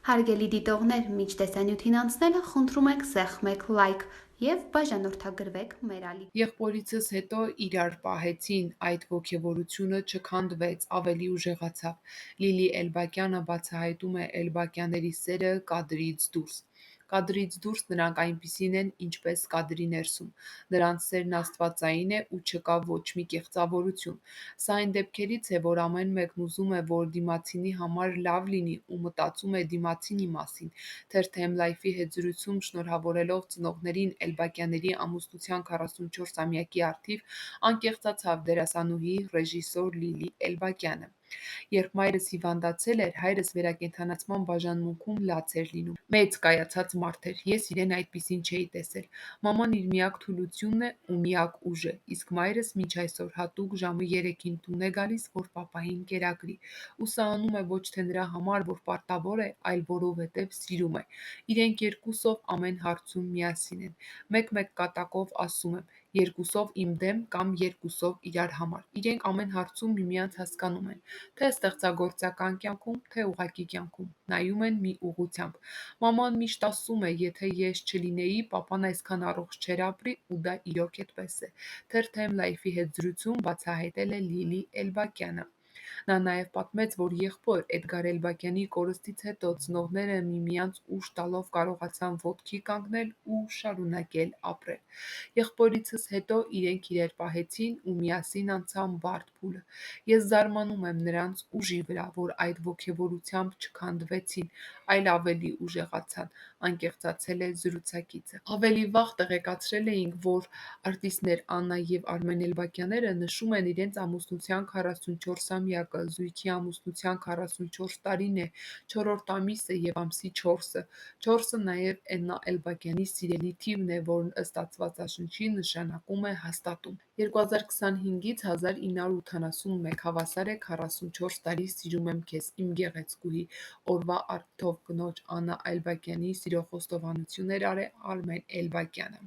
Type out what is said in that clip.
Հարգելի դիտողներ, մինչ տեսանյութին անցնելը խնդրում ենք սեղմեք լայք և բաժանորդագրվեք մեր ալիք։ Եղբորիցս հետո իրար պահեցին, այդ ոգևորությունը չքանդվեց, ավելի ուժեղացավ։ Լիլի Էլբակյանը բացահայտում է էլբակյանների սերը կադրից դուրս։ Կադրից դուրս նրանք այնպիսին են, ինչպես կադրի ներսում։ Նրանց սերն աստվածային է ու չկա ոչ մի կեղծավորություն։ Սա այն դեպքերից է, որ ամեն մեկն ուզում է, որ դիմացինի համար լավ լինի ու մտածում է դիմացինի մասին։ Թերթ M-Life-ի հետ զրույցում շնորհավորելով ծնողներին Էլբակյանների ամուսնության 44-ամյակի առթիվ անկեղծացավ դերասանուհի, ռեժիսոր Լիլի Էլբակյանը։ Երբ մայրս հիվանդացել էր, հայրս վերակենդանացման բաժանմունքում լաց էր լինում։ Մեծ կայացած մարդ էր, ես իրեն այդպիսին չէի տեսել։ Մաման իր միակ թուլությունն է ու միակ ուժը, իսկ մայրս մինչ այսօր հատուկ ժամը 3-ին տուն է գալիս, որ պապային կերակրի։ Ու սա անում է ոչ թե նրա համար, որ պարտավոր է, այլ որովհետև սիրում է։ Իրենք երկուսով ամեն հարցում միասին են։ Մեկ-մեկ կատակով ասում եմ՝ երկուսով իմ դեմ կամ երկուսով իրար համար։ Իրենք ամեն հարցում միմյանց հասկանում են, թե ստեղծագործական կյանքում, թե ուղղակի կյանքում, նայում են մի ուղղությամբ։ Մաման միշտ ասում է, եթե ես չլինեի, պապան այսքան առողջ չէր ապրի ու դա իրոք էդպես է։ Թերթ M-Life-ի հետ զրույցում բացահայտել է Լիլի Էլբակյանը։ Նա նաև պատմեց, որ եղբոր Էդգար Էլբակյանի կորստից հետո ծնողները միմյանց ուժ տալով կարողացան ոտքի կանգնել ու շարունակել ապրել։ Եղբորիցս հետո իրենք իրար պահեցին ու միասին անցան բարդ փուլը։ Ես զարմանում եմ նրանց ուժի վրա, որ այդ ոգևորությամբ չքանդվեցին, այլ ավելի ուժեղացան, անկեղծացել է զրուցակիցը։ Ավելի վաղ տեղեկացրել էինք, որ արտիստներ Աննա և Արմեն Էլբակյանները նշում են իրենց ամուսնության 44-ամյակը, զույգի ամուսնության 44 տարին է, 4-րդ ամիսը և ամսի 4-ը։ 4-ը նաև Էննա Էլբակյանի սիրելի թիվն է, որն ըստ Աստվածաշնչի նշանակում է հաստատում։ 2025-ից 1981 հավասար է 44 տարի սիրում եմ քեզ, իմ գեղեցկուհի։ Օրվա առիթով կնոջ Աննա Էլբակյանի սիրո խոստովանություններ արել Արմեն Էլբակյանը։